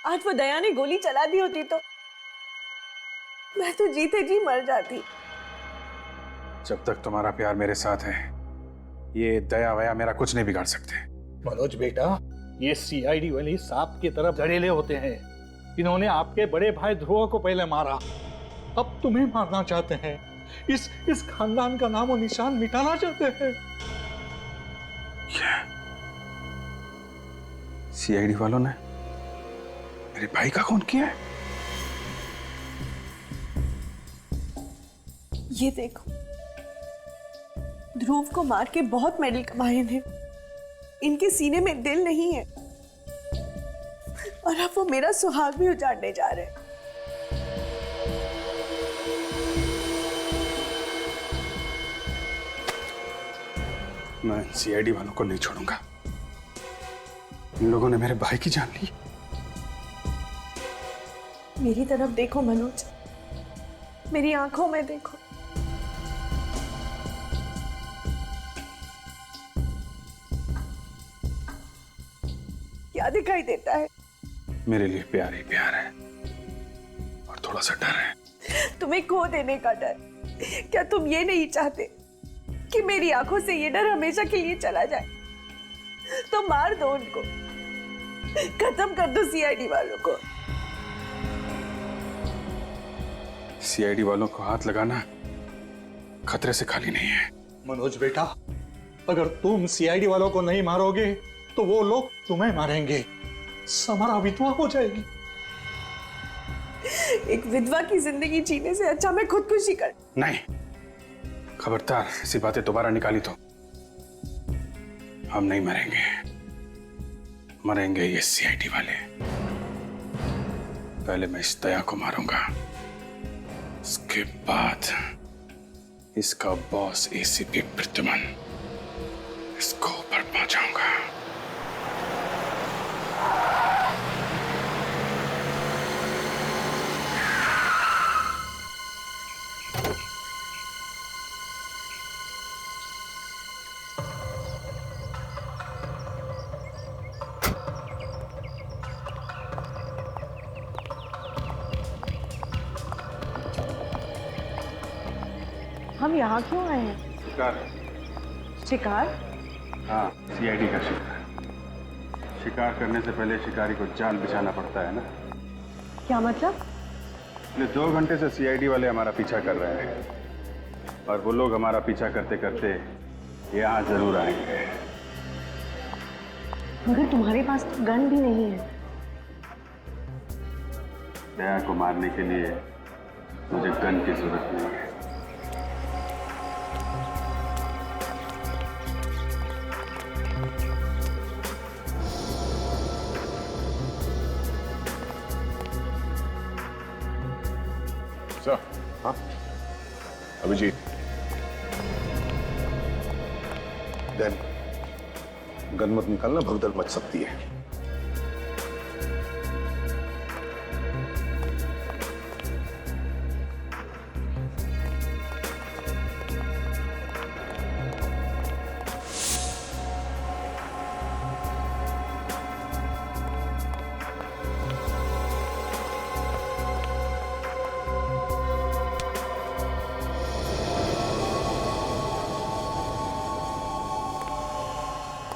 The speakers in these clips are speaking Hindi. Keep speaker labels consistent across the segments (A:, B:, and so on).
A: आज वो दया ने गोली चला दी होती तो मैं तो जीते जी मर जाती।
B: जब तक तुम्हारा प्यार मेरे साथ है, ये दया वया मेरा कुछ नहीं बिगाड़ सकते।
C: मनोज बेटा, ये सीआईडी वाले सांप की तरफ जड़ेले होते हैं। इन्होंने आपके बड़े भाई ध्रुव को पहले मारा, अब तुम्हें मारना चाहते हैं। इस खानदान का नामो निशान मिटाना चाहते हैं।
B: सीआईडी वालों ने मेरे भाई का खून किया है?
A: ये देखो, ध्रुव को मार के बहुत मेडल कमाए हैं, इनके सीने में दिल नहीं है और अब वो मेरा सुहाग भी उजाड़ने जा रहे हैं।
B: मैं सीआईडी वालों को नहीं छोड़ूंगा। इन लोगों ने मेरे भाई की जान ली।
A: मेरी तरफ देखो मनोज, मेरी आंखों में देखो। क्या दिखाई देता है?
B: मेरे लिए प्यार ही प्यार है और थोड़ा सा डर है।
A: तुम्हें खो देने का डर। क्या तुम ये नहीं चाहते कि मेरी आंखों से ये डर हमेशा के लिए चला जाए? तो मार दो उनको, खत्म कर दो सीआईडी वालों को।
B: सीआईडी वालों को हाथ लगाना खतरे से खाली नहीं है।
C: मनोज बेटा, अगर तुम सीआईडी वालों को नहीं मारोगे तो वो लोग तुम्हें मारेंगे। समारा विधवा हो जाएगी।
A: एक विधवा की जिंदगी जीने से अच्छा मैं खुदकुशी कर।
B: नहीं, खबरदार ऐसी बातें दोबारा निकाली तो हम नहीं मरेंगे। मरेंगे ये सीआईडी वाले। पहले मैं इस दया को मारूंगा, उसके बाद इसका बॉस एसीपी प्रद्युमन, इसको ऊपर पहुंचाऊंगा।
A: हम यहाँ क्यों आए हैं?
B: शिकार।
A: शिकार?
B: हाँ, सीआईडी का शिकार। शिकार करने से पहले शिकारी को जाल बिछाना पड़ता है ना।
A: क्या मतलब?
B: पिछले 2 घंटे से सीआईडी वाले हमारा पीछा कर रहे हैं और वो लोग हमारा पीछा करते करते यहाँ जरूर आएंगे।
A: मगर तुम्हारे पास तो गन भी नहीं है।
B: दया को मारने के लिए मुझे गन की जरूरत नहीं है।
D: हाँ अभिजीत, गन मत निकालना, भगदड़ मच सकती है।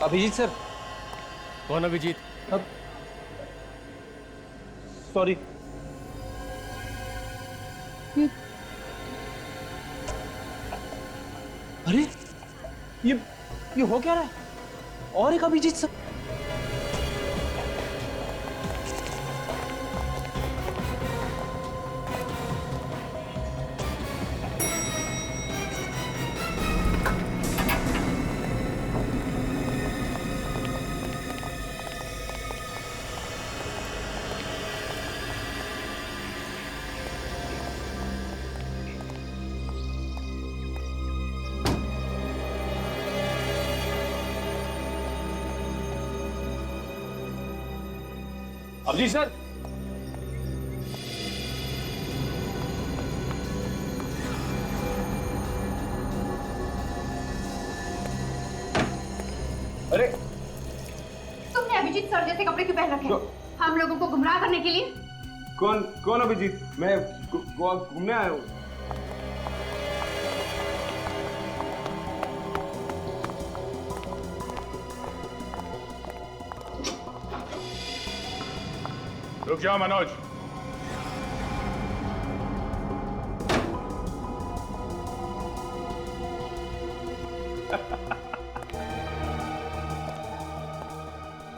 E: अभिजीत सर।
F: कौन अभिजीत?
E: अब सॉरी। अरे ये हो क्या रहा है? और एक अभिजीत सर।
F: अभिजीत सर।
E: अरे
G: तुमने अभिजीत सर जैसे कपड़े क्यों पहन रखे हैं? हम लोगों को गुमराह करने के लिए?
F: कौन अभिजीत? मैं गोवा घूमने आया हूँ।
B: रुक जाओ मनोज।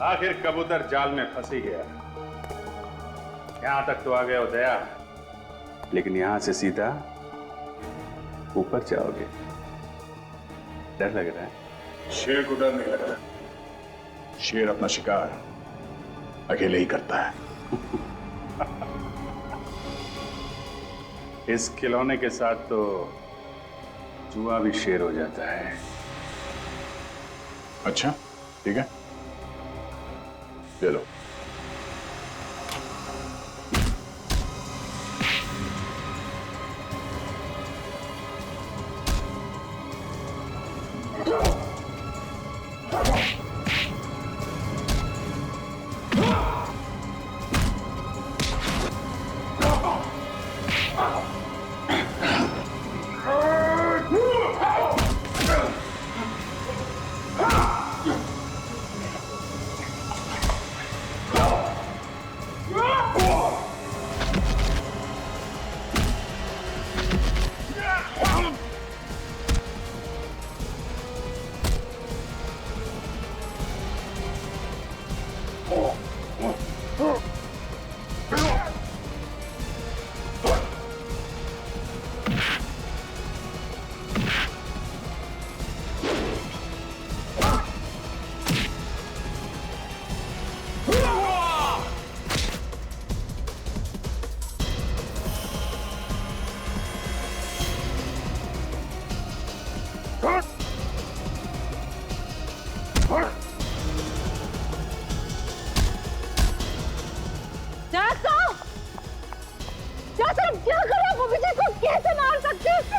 B: आखिर कबूतर जाल में फंस ही गया। यहां तक तो आ गए हो दया, लेकिन यहां से सीधा ऊपर जाओगे। डर लग रहा है?
D: शेर को डर नहीं लग रहा। शेर अपना शिकार अकेले ही करता है।
B: इस खिलौने के साथ तो जुआ भी शेर हो जाता है।
D: अच्छा ठीक है, ले लो।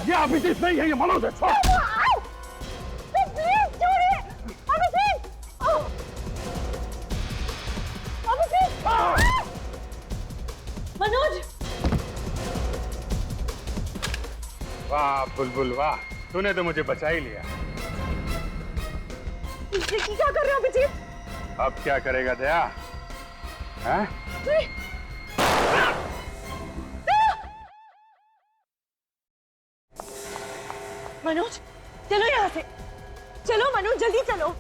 B: ये अभिजीत नहीं है, ये मनोज है।
A: मनोज!
B: वाह बुलबुल वाह, तूने तो मुझे बचा ही लिया।
A: क्या कर रहे हो अभिजीत?
B: अब क्या करेगा दया? हैं?
A: मनोज चलो यहाँ से, चलो मनोज जल्दी चलो।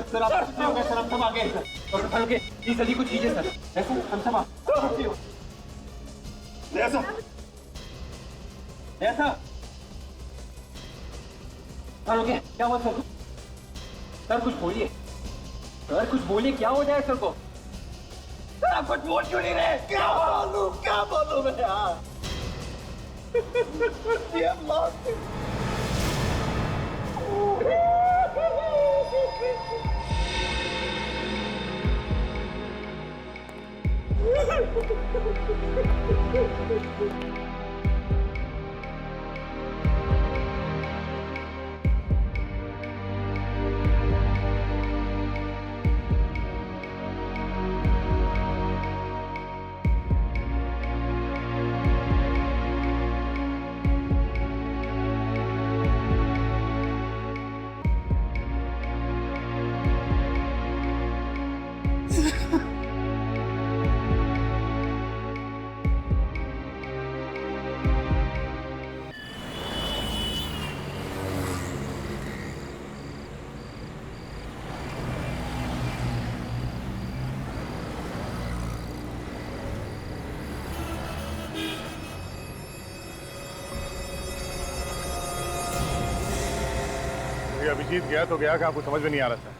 E: सर आप सब आगे सर, प्लीज जल्दी कुछ कीजिए सर। ऐसा हम सब ऐसा ऐसा सर ओके, क्या हुआ सर? सर कुछ बोलिए सर, कुछ बोलिए, क्या हो जाए सर को? सर आप कुछ बोल क्यों नहीं रहे? क्या बोलूं मैं यार? ये लॉस्ट
B: अभिजीत गया तो गया, क्या कुछ समझ में नहीं आ रहा था।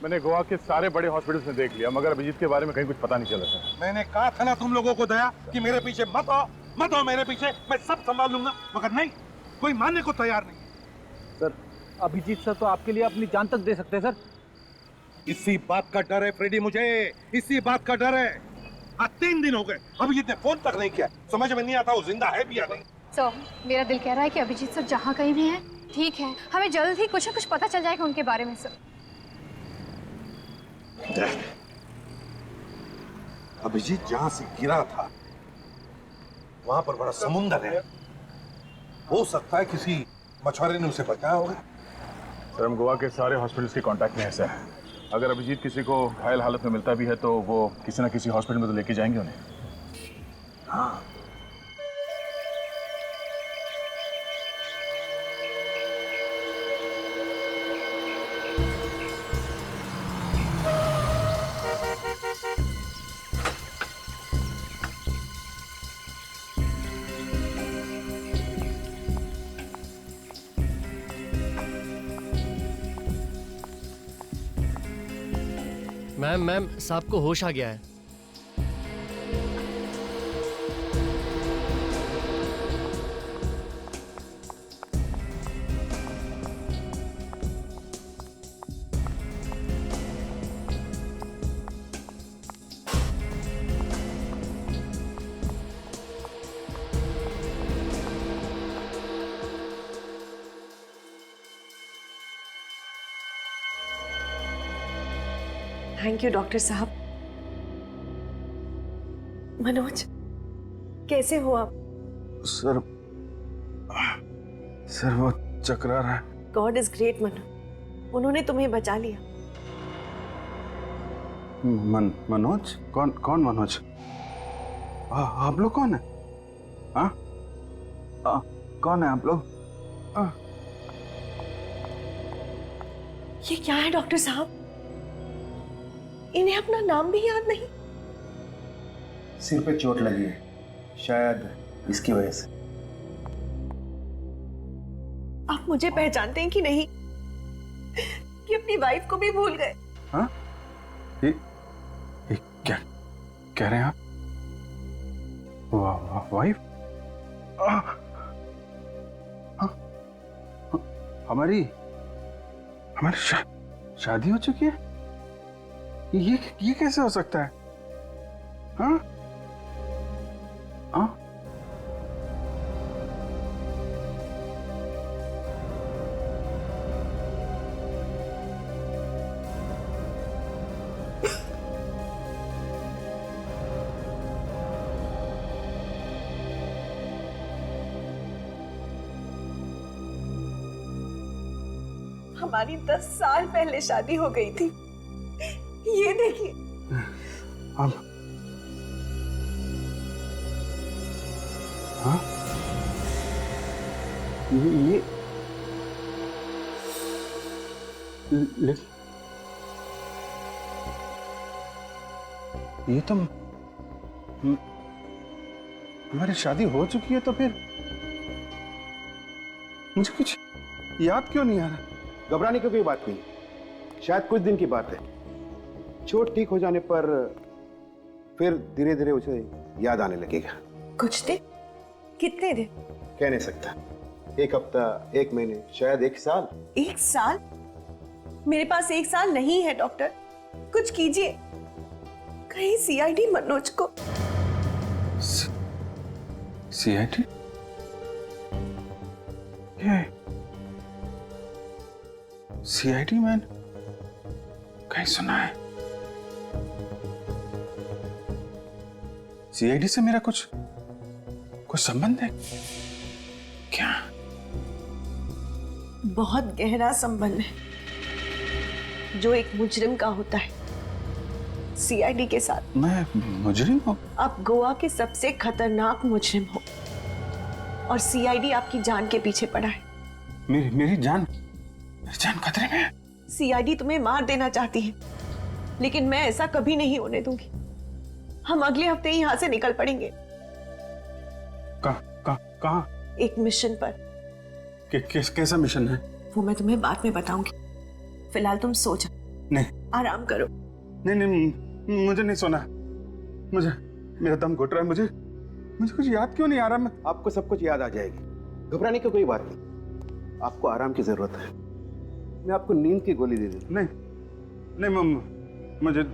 B: मैंने गोवा के सारे बड़े हॉस्पिटल्स में देख लिया, मगर अभिजीत के बारे में कहीं कुछ पता नहीं चला था।
H: मैंने कहा था ना तुम लोगों को दया कि मेरे पीछे मत आओ, मत आओ मेरे पीछे, मैं सब संभाल लूंगा। मगर नहीं, कोई मानने को तैयार नहीं।
E: सर, अभिजीत सर तो आपके लिए अपनी जान तक दे सकते हैं सर।
H: इसी बात का डर है फ्रेडी, मुझे इसी बात का डर है। आज 3 दिन हो गए, अभिजीत ने फोन तक नहीं किया। समझ में नहीं आता वो जिंदा है भी या नहीं।
G: सर, मेरा दिल कह रहा है कि अभिजीत सर जहाँ कहीं भी हैं, ठीक है, हमें जल्द ही कुछ न कुछ पता चल जाएगा उनके बारे में सर।
H: अभिजीत जहां से गिरा था वहां पर बड़ा समुंदर है। हो सकता है किसी मछुआरे ने उसे बचाया होगा।
D: सर, हम गोवा के सारे हॉस्पिटल्स के कांटेक्ट में हैं सर। अगर अभिजीत किसी को घायल हालत में मिलता भी है तो वो किसी ना किसी हॉस्पिटल में तो लेके जाएंगे उन्हें।
H: हाँ,
I: मैम साहब को होश आ गया है।
A: थैंक यू डॉक्टर साहब। मनोज, कैसे हो आप?
B: सर वो चकरा रहा है।
A: गॉड इज ग्रेट मनोज, उन्होंने तुम्हें बचा लिया।
B: मनोज? कौन मनोज? आप लोग कौन है? कौन है आप लोग?
A: ये क्या है डॉक्टर साहब? इन्हें अपना नाम भी याद नहीं।
J: सिर पे चोट लगी है, शायद इसकी वजह से।
A: आप मुझे पहचानते हैं कि नहीं? कि अपनी वाइफ को भी भूल गए?
B: हाँ? ये क्या कह रहे हैं आप? वाइफ? हमारी शादी हो चुकी है? ये कैसे हो सकता है? हाँ? हाँ?
A: हमारी 10 साल पहले शादी हो गई थी। ये देखिए।
B: अब हाँ? ये तो हमारी शादी हो चुकी है, तो फिर मुझे कुछ याद क्यों नहीं आ रहा?
J: घबराने की कोई बात नहीं, शायद कुछ दिन की बात है। चोट ठीक हो जाने पर फिर धीरे धीरे उसे याद आने लगेगा।
A: कुछ दिन? कितने दिन?
J: कह नहीं सकता। 1 हफ्ता, 1 महीने, शायद 1 साल।
A: 1 साल? मेरे पास 1 साल नहीं है डॉक्टर, कुछ कीजिए। कहीं सीआईडी मनोज को।
B: सीआईडी? सीआईडी मैन कहीं सुना है? सीआईडी से मेरा कुछ संबंध है क्या?
A: बहुत गहरा संबंध है जो एक मुजरिम का होता है सीआईडी के साथ।
B: मैं मुजरिम हूँ?
A: आप गोवा के सबसे खतरनाक मुजरिम हो और सीआईडी आपकी जान के पीछे पड़ा है।
B: मेरी जान खतरे में है।
A: सीआईडी तुम्हें मार देना चाहती है, लेकिन मैं ऐसा कभी नहीं होने दूंगी। हम अगले हफ्ते ही यहाँ से निकल पड़ेंगे।
B: कहाँ?
A: एक मिशन पर।
B: कैसा मिशन है?
A: वो मैं तुम्हें बाद में बताऊंगी। फिलहाल तुम सो जाओ।
B: नहीं,
A: आराम करो।
B: नहीं, मुझे नहीं सोना। मेरा दम घुट रहा है।
J: मुझे कुछ याद क्यों नहीं आ रहा? मैं आपको सब कुछ याद आ जाएगी, घबराने की कोई बात नहीं। आपको आराम की जरूरत है, मैं आपको नींद की गोली दे दूं।
B: नहीं नहीं मम्मा,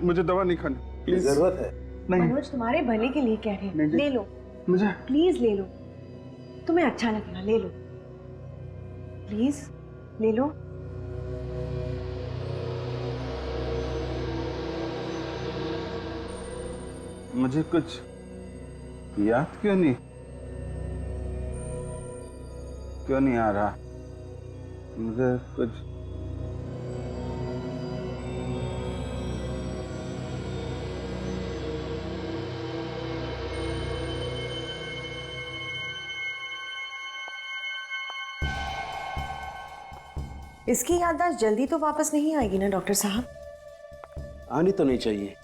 B: मुझे दवा नहीं खानी प्लीज।
J: जरूरत है।
B: नहीं
A: मनोज तुम्हारे भले के लिए कह रहे हैं, ले लो
B: मुझे
A: प्लीज, ले लो, तुम्हें अच्छा लगेगा, ले लो प्लीज, ले लो।
B: मुझे कुछ याद क्यों नहीं आ रहा? मुझे कुछ
A: इसकी याददाश्त जल्दी तो वापस नहीं आएगी ना डॉक्टर साहब?
J: आनी तो नहीं चाहिए,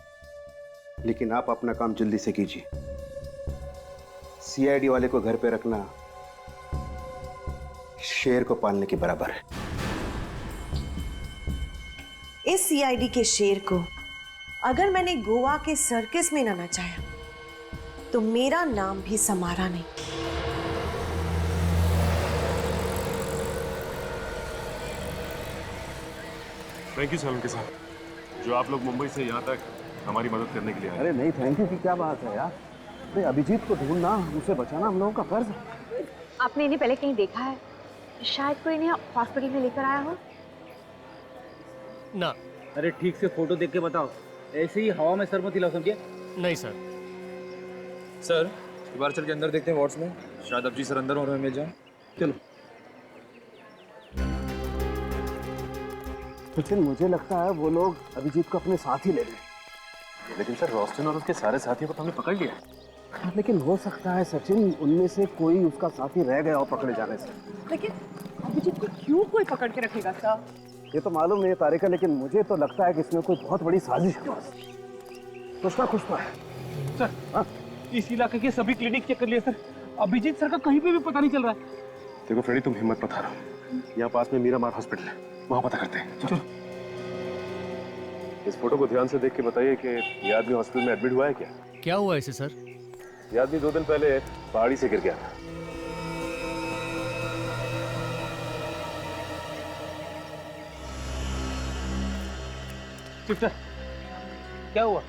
J: लेकिन आप अपना काम जल्दी से कीजिए। सीआईडी वाले को घर पे रखना शेर को पालने के बराबर है।
A: इस सीआईडी के शेर को अगर मैंने गोवा के सर्कस में ना नचाया तो मेरा नाम भी समारा नहीं।
D: थैंक यू सलोनी साहब, जो आप लोग मुंबई से यहाँ तक हमारी मदद करने के लिए आए।
J: अरे नहीं, थैंक यू की क्या बात है यार। अरे अभिजीत को ढूंढना, उसे बचाना हम लोगों का फर्ज है।
G: आपने इन्हें पहले कहीं देखा है? शायद कोई इन्हें हॉस्पिटल में लेकर आया हो।
I: ना।
E: अरे ठीक से फोटो देख के बताओ, ऐसे ही हवा में सर मत हिलाओ, समझे?
I: नहीं सर।
F: सर एक बार चल के अंदर देखते हैं वार्ड्स में, शायद अभिजीत सर अंदर और हमें मिल जाए।
J: चलो। सचिन, मुझे लगता है वो लोग अभिजीत को अपने साथ ही ले गए।
D: लेकिन सर रोस्टन और उसके सारे साथियों को तो हमने पकड़ लिया।
J: हाँ, लेकिन हो सकता है सचिन उनमें से कोई उसका साथी रह गया और पकड़े जाने से।
A: लेकिन अभिजीत को क्यों कोई पकड़ के रखेगा सर?
J: ये तो मालूम नहीं है तारिका, लेकिन मुझे तो लगता है कि इसमें कोई बहुत बड़ी साजिश है। कुछ ना कुछ तो है।
E: सर हाँ? इस इलाके के सभी क्लिनिक चेक कर लिए सर, अभिजीत सर का कहीं पे भी पता नहीं चल रहा है।
D: देखो फ्रेडी, तुम हिम्मत मत हारो, यहाँ पास में मीरामार हॉस्पिटल है, वहाँ पता करते हैं। चलो। इस फोटो को ध्यान से देख के बताइए कि ये आदमी हॉस्पिटल में एडमिट हुआ है क्या?
I: क्या हुआ इसे सर?
D: ये आदमी 2 दिन पहले पहाड़ी से गिर गया था।
E: सिस्टर क्या हुआ?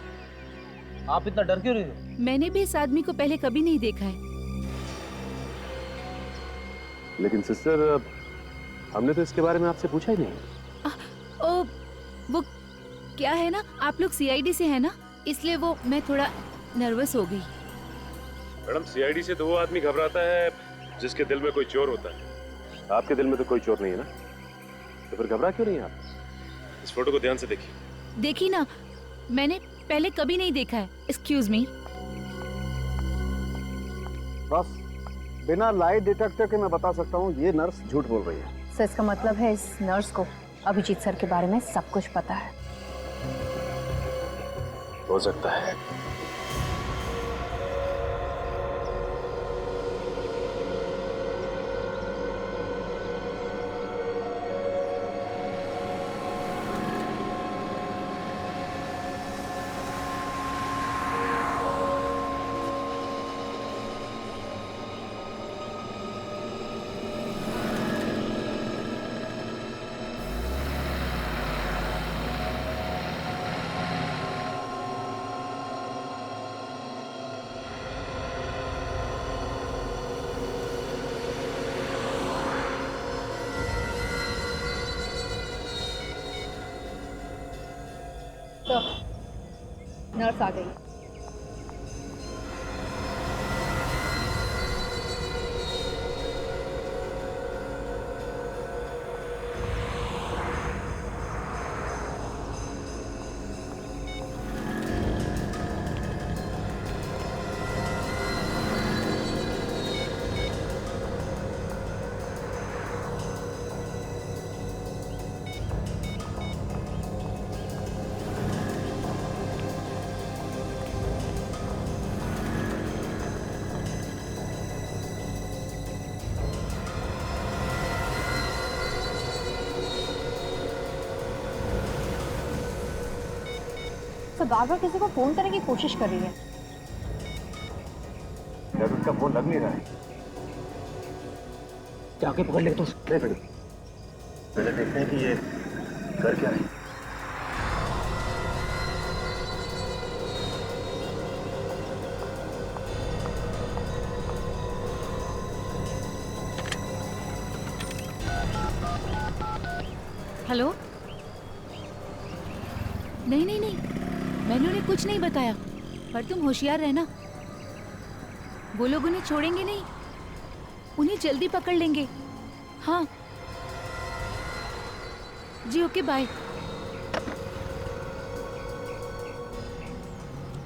E: आप इतना डर क्यों रही हो?
K: मैंने भी इस आदमी को पहले कभी नहीं देखा है।
D: लेकिन सिस्टर, हमने तो इसके बारे में आपसे पूछा ही नहीं।
K: ओ, वो क्या है ना, आप लोग सीआईडी से है ना, इसलिए वो मैं थोड़ा नर्वस हो गई।
D: मैडम, सीआईडी से तो वो आदमी घबराता है जिसके दिल में कोई चोर होता है। आपके दिल में तो कोई चोर नहीं है ना, तो फिर घबरा क्यों नहीं आप? इस फोटो को ध्यान से देखिए।
K: देखी ना, मैंने पहले कभी नहीं देखा है। Excuse me.
J: बस बिना लाइट डिटेक्टर के मैं बता सकता हूँ ये नर्स झूठ बोल रही है।
G: सर इसका मतलब है इस नर्स को अभिजीत सर के बारे में सब कुछ पता है।
D: हो सकता है।
G: तो नर्स आ गई। तो बार बार किसी को फोन करने की कोशिश कर रही है।
E: का फोन लग नहीं रहा है। जाके पकड़ ले तो
B: पहले देखते हैं कि ये कर क्या है।
K: हेलो। नहीं नहीं नहीं, मैंने उन्हें कुछ नहीं बताया, पर तुम होशियार रहना। वो लोग उन्हें छोड़ेंगे नहीं, उन्हें जल्दी पकड़ लेंगे। हाँ जी, ओके बाय।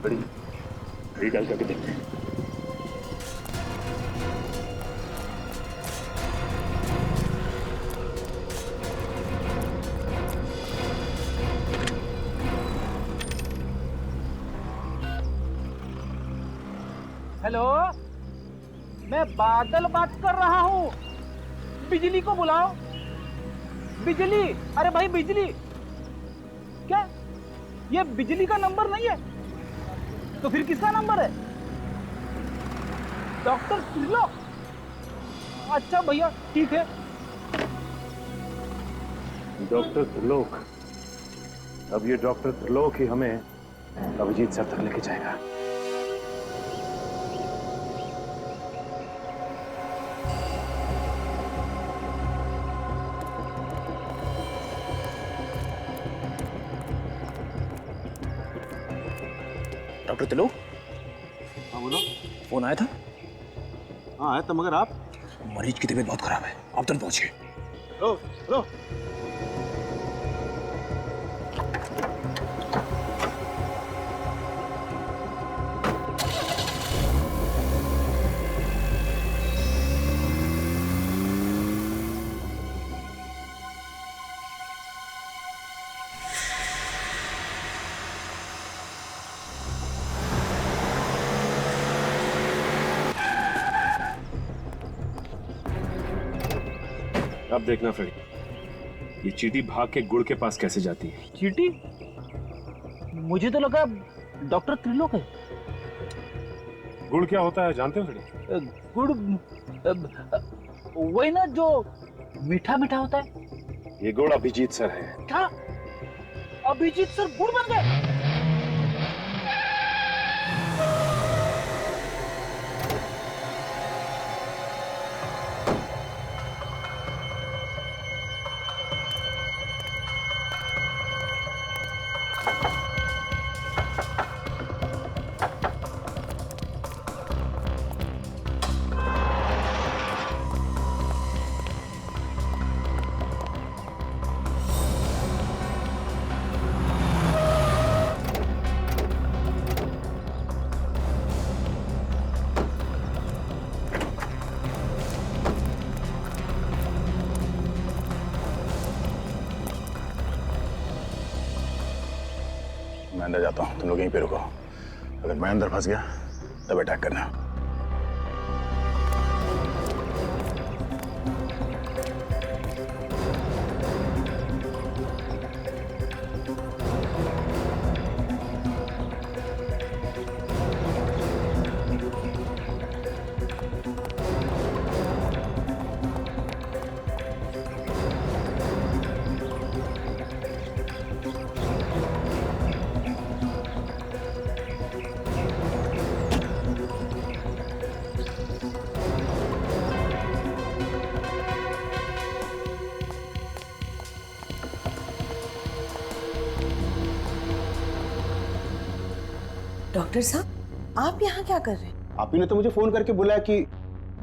B: घड़ी डाल करके देखते हैं।
E: हेलो, मैं बादल बात कर रहा हूँ। बिजली को बुलाओ। बिजली, अरे भाई बिजली। क्या ये बिजली का नंबर नहीं है? तो फिर किसका नंबर है? डॉक्टर त्रिलोक। अच्छा भैया ठीक है।
D: डॉक्टर त्रिलोक। अब ये डॉक्टर त्रिलोक ही हमें अभिजीत सर तक लेके जाएगा।
F: डॉक्टर त्रिलोक।
J: हाँ बोलो।
F: फोन आया था?
J: हाँ आया था, मगर आप?
F: मरीज की तबीयत बहुत खराब है, आप तुरंत पहुंचिए।
J: रो रो।
D: अब देखना फ्रेडी, ये चींटी भाग के गुड़ के पास कैसे जाती है।
E: चीटी? मुझे तो लगा डॉक्टर त्रिलोक है।
D: गुड़ क्या होता है जानते हो फ्रेडी?
E: गुड़ वही ना जो मीठा मीठा होता है।
D: ये गुड़ अभिजीत सर है।
E: क्या अभिजीत सर गुड़ बन गए?
B: मैं अंदर जाता हूँ, तुम लोग यहीं पे रुको। अगर मैं अंदर फंस गया तब अटैक करना।
A: डॉक्टर साहब, आप यहाँ क्या कर रहे हैं?
J: आप ही ने तो मुझे फोन करके बुलाया कि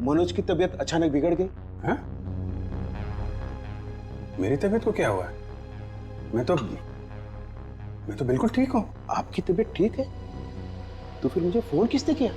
J: मनोज की तबीयत अचानक बिगड़ गई।
B: हाँ? मेरी तबीयत को क्या हुआ? मैं तो बिल्कुल ठीक हूँ।
J: आपकी तबीयत ठीक है? तो फिर मुझे फोन किसने किया?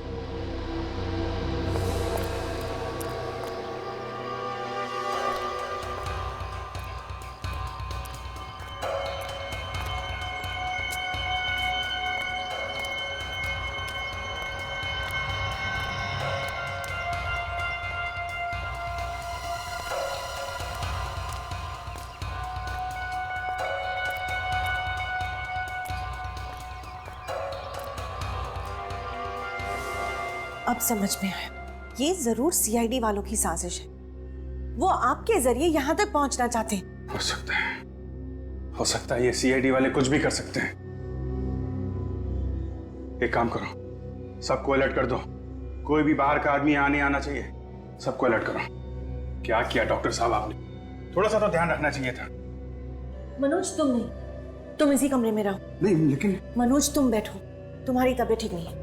A: अब समझ में आया। ये जरूर सीआईडी वालों की साजिश है। वो आपके जरिए यहाँ तक पहुंचना चाहते हैं।
B: हो सकता है ये सीआईडी वाले कुछ भी कर सकते हैं। एक काम करो, सबको अलर्ट कर दो। कोई भी बाहर का आदमी आने आना चाहिए। सबको अलर्ट करो। क्या किया डॉक्टर साहब आपने? थोड़ा सा तो ध्यान रखना चाहिए था।
A: मनोज तुम नहीं, तुम इसी कमरे में रहो।
B: नहीं लेकिन
A: मनोज तुम बैठो, तुम्हारी तबीयत ठीक नहीं है,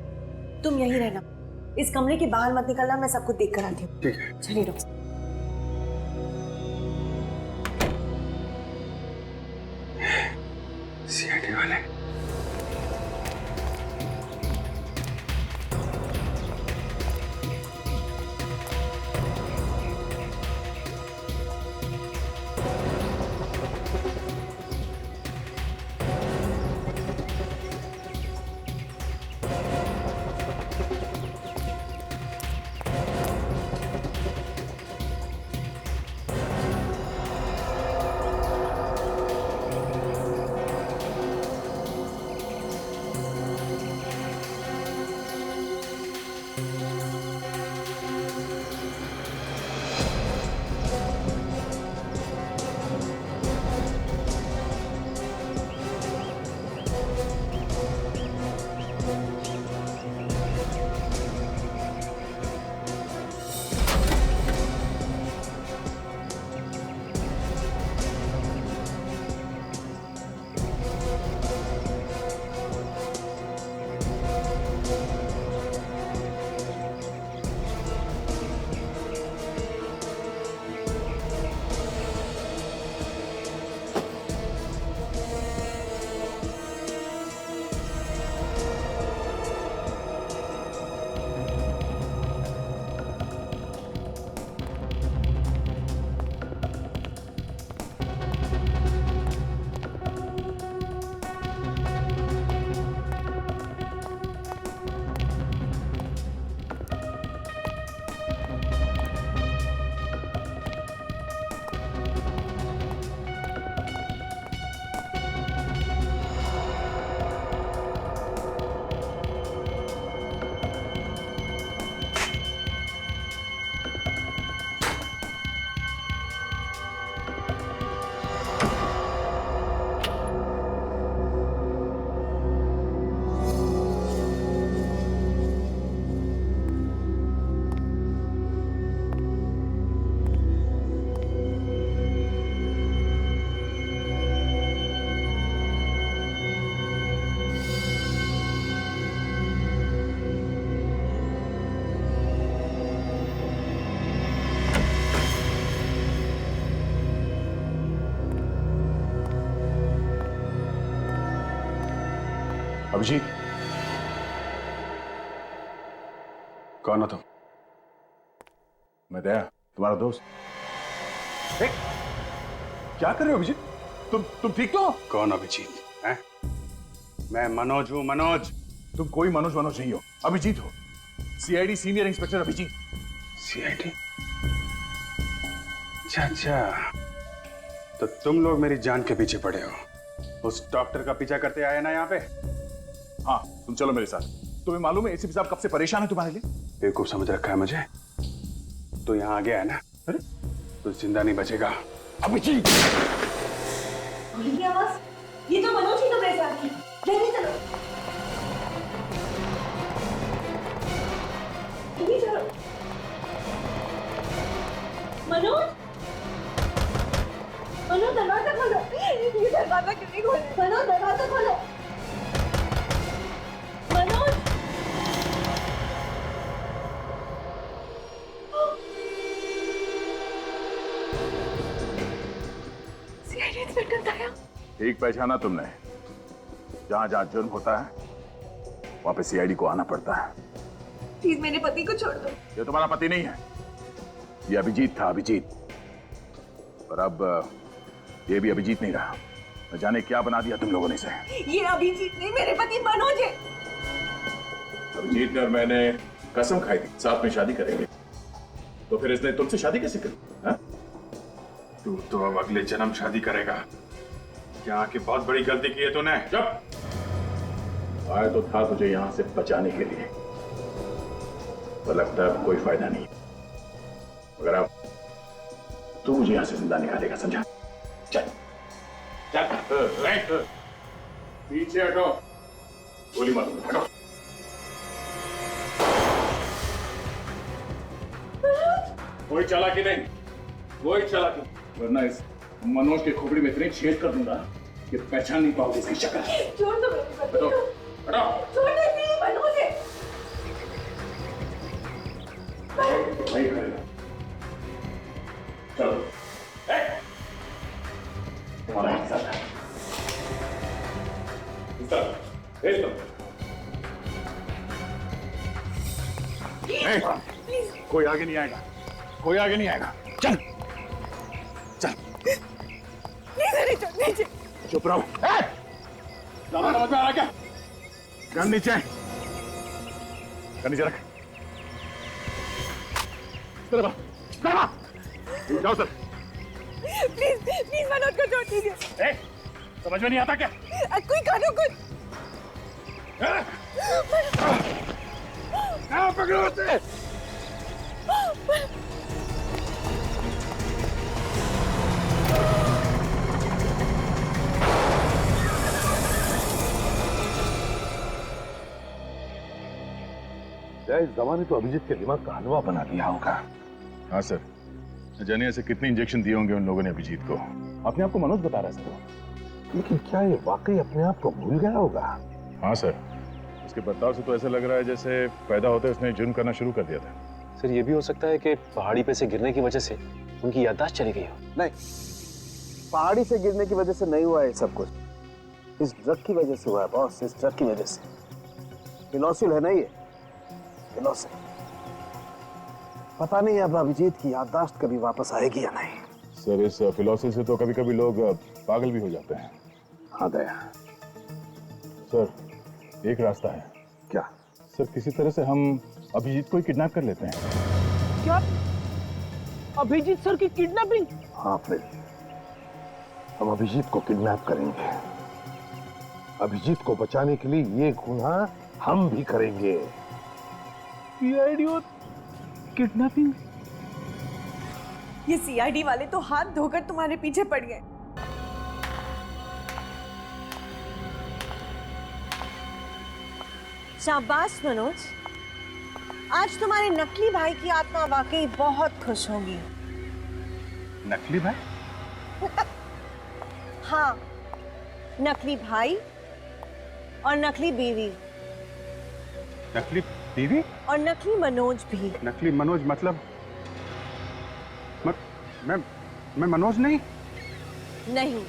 A: तुम यहीं रहना। इस कमरे के बाहर मत निकलना, मैं सब कुछ देख कर आती हूँ।
B: ठीक है।
A: चलिए डॉक्टर।
B: सीआईडी वाले
H: अभिजीत,
B: कौन हो तुम?
H: मैं दया, तुम्हारा दोस्त। क्या कर रहे हो अभिजीत? तुम ठीक तो हो?
B: कौन अभिजीत है? मैं मनोज हूँ, मनोज।
H: तुम कोई मनोज नहीं हो, अभिजीत हो। CID senior inspector Abhijeet.
B: CID? अच्छा, तो तुम लोग मेरी जान के पीछे पड़े हो। उस डॉक्टर का पीछा करते आए ना यहाँ पे?
H: हाँ, तुम चलो मेरे साथ। तुम्हें मालूम है एसीपी साहब कब से परेशान है तुम्हारे लिए?
B: बेवकूफ समझ रखा है मुझे। तो यहाँ आ गया है ना? अरे तो जिंदा नहीं बचेगा।
H: अभिजीत!
A: ये आवाज, ये तो मनोज ही कमरे से आ रही है। जल्दी चलो, जल्दी चलो। मनोज, मनोज दरवाजा खोलो। ये दरवाजा क्यों नहीं खोल रहे? मनोज दरवाजा खोलो। मनोज, सीआईडी इंस्पेक्टर दया।
H: ठीक पहचाना तुमने। जहां जहां जुर्म होता है वहां पे सीआईडी को आना पड़ता है।
A: प्लीज मेरे पति को छोड़ दो।
H: ये तुम्हारा पति नहीं है, ये अभिजीत था, अभिजीत। पर अब ये भी अभिजीत नहीं रहा। न जाने क्या बना दिया तुम लोगों ने इसे।
A: ये अभिजीत नहीं, मेरे पति मनोज है।
H: अभिजीत ने और मैंने कसम खाई थी साथ में शादी करेंगे, तो फिर इसने तुमसे शादी कैसे करी? हाँ?
B: तू तो अब अगले जन्म शादी करेगा। यहाँ की बहुत बड़ी गलती की है तूने।
H: चुप! आया तो था तुझे यहाँ से बचाने के लिए,
B: तो लगता है अब कोई फायदा नहीं, मगर अब तू मुझे यहां से जिंदा निकालेगा, समझा? चल चल, पीछे हटो, गोली मारो, हटो। कोई चालाकी नहीं, कोई चालाकी, वरना इस मनोज के खोपड़ी में इतने छेद कर दूंगा कि पहचान नहीं पाओगे इसकी शक्ल।
A: छोड़ दो मेरी पत्नी को।
B: हटो।
A: छोड़ दे, नहीं मनोज है।
B: नहीं करेगा। चलो, तुम्हारा हिस्सा है। हिस्सा, भेज दो। कोई आगे नहीं आएगा, कोई आगे नहीं आएगा। चल चल,
A: नीचे।
B: चुप रहो। समझ में आ रहा क्या? गन नीचे, गन नीचे रख। जाओ सर।
A: प्लीज मनोज को छोड़ दीजिए।
B: समझ में नहीं आता क्या?
A: कोई करो कुछ।
B: पकड़ो उसे।
H: इस जमाने तो अभिजीत के दिमाग का हलवा बना दिया होगा।
B: हाँ सर, न जाने ऐसे कितने इंजेक्शन दिए होंगे उन लोगों ने अभिजीत को। अपने आप को मनोज बता रहा है सर।
H: लेकिन क्या ये वाकई अपने आप को भूल गया होगा?
B: हाँ सर, उसके बर्ताव से तो ऐसा लग रहा है जैसे पैदा होते उसने जुर्म करना शुरू कर दिया था।
F: सर ये भी हो सकता है कि पहाड़ी पे से गिरने की वजह से उनकी याददाश्त चली गई हो।
J: नहीं, पहाड़ी से गिरने की वजह से नहीं हुआ है सब कुछ, इस ड्रग की वजह से हुआ है बॉस, इस ड्रग की वजह से। फिनोसिल है ना ये, फिनोसिल। पता नहीं अब अभिजीत की याददाश्त कभी वापस आएगी या नहीं।
B: सर इस फिलॉसफी से तो कभी कभी लोग पागल भी हो जाते हैं।
J: हाँ दया।
B: सर एक रास्ता है।
J: क्या?
B: सर किसी तरह से हम अभिजीत को ही किडनैप कर लेते हैं।
E: क्या? अभिजीत सर की किडनैपिंग?
H: हाँ फिर हम अभिजीत को किडनैप करेंगे। अभिजीत को बचाने के लिए ये गुनाह हम भी करेंगे।
E: सीआईडी और किडनैपिंग?
A: ये सीआईडी वाले तो हाथ धोकर तुम्हारे पीछे पड़ गए। शाबाश मनोज, आज तुम्हारे नकली भाई की आत्मा वाकई बहुत खुश होगी।
B: नकली भाई?
A: हाँ, नकली भाई और नकली बीवी
B: नकली बीवी
A: और नकली मनोज भी।
B: नकली मनोज मतलब मैं मनोज नहीं।
A: नहीं,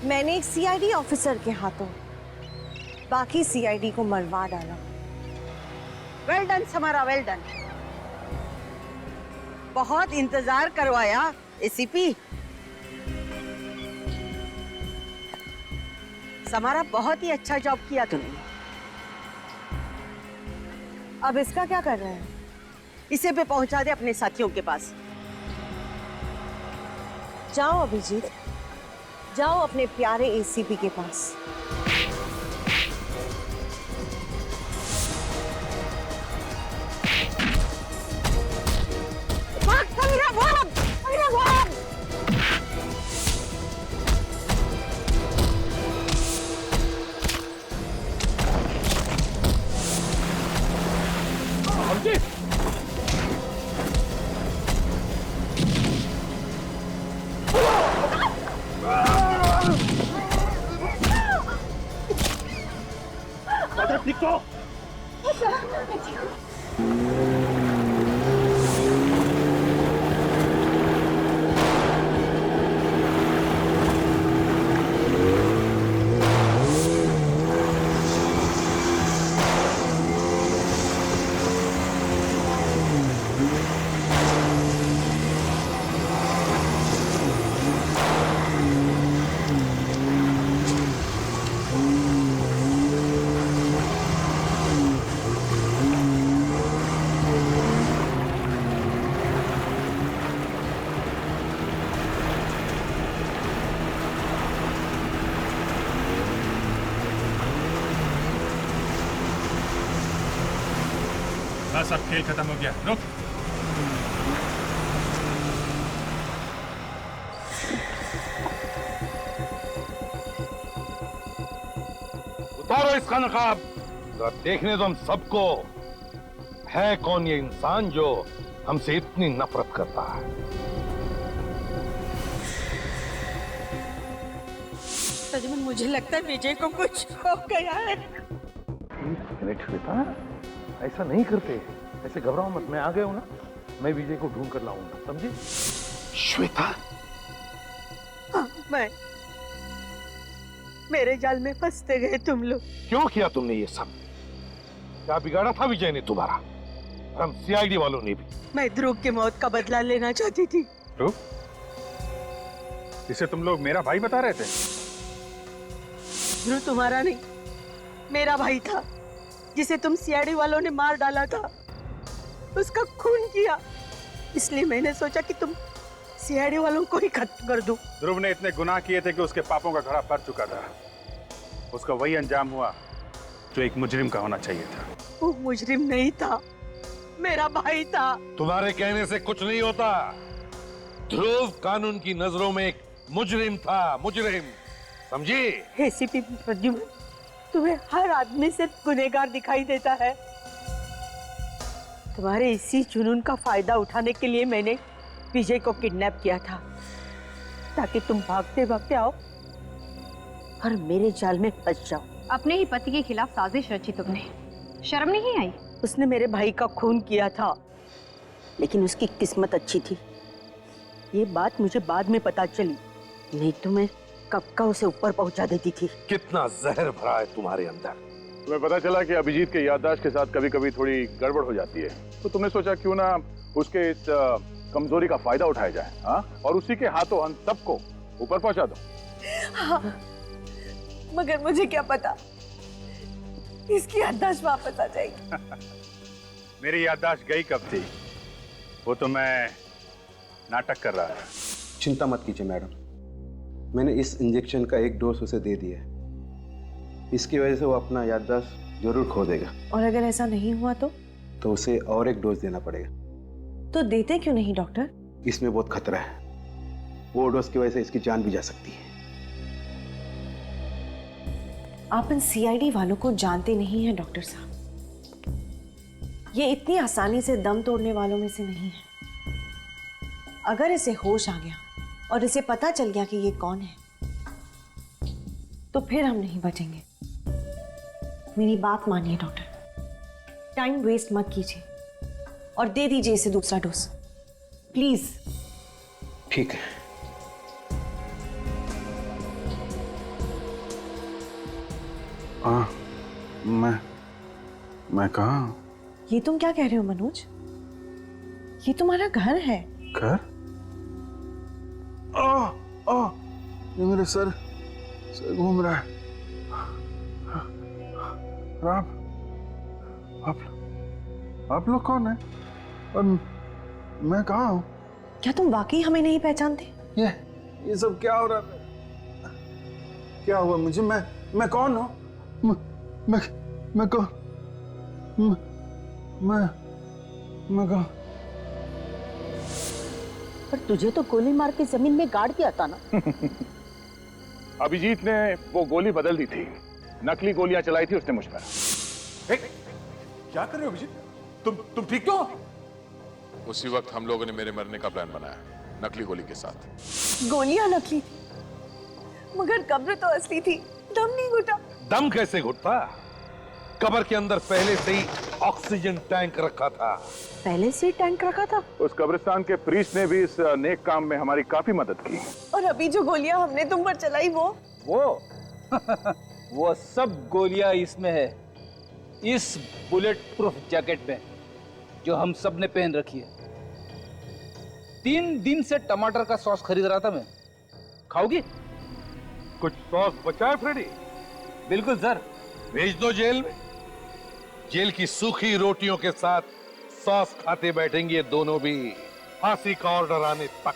A: मैंने एक सीआईडी ऑफिसर के हाथों बाकी सीआईडी को मरवा डाला।
L: Well done Samara, well done. बहुत इंतजार करवाया एसीपी। समारा बहुत ही अच्छा जॉब किया तुमने।
A: अब इसका क्या कर रहे हैं?
L: इसे पे पहुंचा दे अपने साथियों के पास।
A: जाओ अभिजीत, जाओ अपने प्यारे एसीपी के पास।
D: बस अब खेल खत्म हो गया, रुक।
H: उतारो इसका नकाब, जरा देखने दो हम सबको है कौन ये इंसान जो हमसे इतनी नफरत करता है।
L: सजमन, मुझे लगता है विजय को कुछ हो गया है।
H: श्वेता, ऐसा नहीं करते, ऐसे घबराओ मत, मैं आ गया हूं ना, मैं विजय को ढूंढ कर लाऊंगा, समझे? श्वेता,
L: हाँ, मैं मेरे जाल में फंसते गए तुम लोग।
H: क्यों किया तुमने ये सब? क्या बिगाड़ा था विजय ने तुम्हारा? हम सीआईडी वालों ने भी।
L: मैं ध्रुव की मौत का बदला लेना चाहती थी।
B: ध्रुव, इसे तुम लोग मेरा भाई बता रहे थे?
L: ध्रुव तुम्हारा नहीं, मेरा भाई था, जिसे तुम सीआईडी वालों ने मार डाला था, उसका खून किया। इसलिए मैंने सोचा कि तुम सीआईडी वालों को ही खत्म कर दो।
B: ध्रुव ने इतने गुनाह किए थे कि उसके पापों का घड़ा भर चुका था। उसका वही अंजाम हुआ जो एक मुजरिम का होना चाहिए था।
L: वो मुजरिम नहीं था, मेरा भाई था।
H: तुम्हारे कहने से कुछ नहीं होता। ध्रुव कानून की नजरों में एक मुजरिम था, मुजरिम, समझी?
L: एसीपी प्रद्युम्न, तुम्हें हर आदमी सिर्फ गुनहगार दिखाई देता है। तुम्हारे इसी जुनून का फायदा उठाने के लिए मैंने विजय को किडनैप किया था, ताकि तुम भागते भागते आओ और मेरे जाल में फंस जाओ।
G: अपने ही पति के खिलाफ साजिश रची तुमने, शर्म नहीं आई?
L: उसने मेरे भाई का खून किया था, लेकिन उसकी किस्मत अच्छी थी। ये बात मुझे बाद में पता चली, नहीं तो मैं कब का उसे ऊपर पहुंचा देती थी।
H: कितना जहर भरा है तुम्हारे अंदर।
B: तुम्हें पता चला कि अभिजीत के याददाश्त के साथ कभी कभी थोड़ी गड़बड़ हो जाती है, तो तुमने सोचा क्यों ना उसके इस कमजोरी का फायदा उठाया जाए, हाँ? और उसी के हाथों हम सबको ऊपर पहुंचा दो।
A: हाँ, मगर मुझे क्या पता इसकी याददाश्त वापस आ जाएगी।
B: मेरी याददाश्त गई कब थी, वो तो मैं नाटक कर रहा था।
J: चिंता मत कीजिए मैडम, मैंने इस इंजेक्शन का एक डोज उसे दे दिया है। इसकी वजह से वो अपना याददाश्त जरूर खो देगा।
A: और अगर ऐसा नहीं हुआ तो
J: उसे और एक डोज देना पड़ेगा।
A: तो देते क्यों नहीं डॉक्टर?
J: इसमें बहुत खतरा है, वो डोज की वजह से इसकी जान भी जा सकती है।
A: आप इन सीआईडी वालों को जानते नहीं हैं डॉक्टर साहब, ये इतनी आसानी से दम तोड़ने वालों में से नहीं है। अगर इसे होश आ गया और इसे पता चल गया कि ये कौन है, तो फिर हम नहीं बचेंगे। मेरी बात मानिए डॉक्टर, टाइम वेस्ट मत कीजिए और दे दीजिए इसे दूसरा डोज, प्लीज।
J: ठीक है। मैं कहाँ?
A: ये तुम क्या कह रहे हो मनोज? ये तुम्हारा घर है।
J: घर? ये मेरे सर घूम रहा है। आप लोग कौन है और मैं कहाँ हूँ?
A: क्या तुम वाकई हमें नहीं पहचानते?
J: ये सब क्या हो रहा है? क्या हुआ मुझे? मैं कौन हूँ? मैं कौन? मैं कौन?
L: पर तुझे तो गोली मार के जमीन में गाड़ दिया था ना।
B: अभिजीत ने वो गोली बदल दी थी, नकली गोलियां चलाई थी उसने मुझ पर।
H: क्या कर रहे हो अभिजीत? तुम ठीक तो?
M: उसी वक्त हम लोगों ने मेरे मरने का प्लान बनाया, नकली गोली के साथ।
A: गोलियां नकली थी, मगर कब्र तो असली थी। दम नहीं घुटा।
H: दम कैसे घुटता? कब्र के अंदर पहले से ही ऑक्सीजन टैंक रखा था।
L: पहले से टैंक रखा था?
B: उस कब्रिस्तान के प्रीस्ट ने भी इस नेक काम में हमारी काफी मदद की।
A: और अभी जो गोलियां हमने तुम पर चलाई वो
E: वो सब गोलियां इसमें है, इस बुलेट प्रूफ जैकेट में जो हम सब ने पहन रखी है। 3 दिन से टमाटर का सॉस खरीद रहा था मैं, खाओगी?
H: कुछ सॉस बचा है फ्रेडी?
E: बिल्कुल सर।
H: भेज दो जेल में। जेल की सूखी रोटियों के साथ सॉस खाते बैठेंगे दोनों भी, फांसी का ऑर्डर आने तक।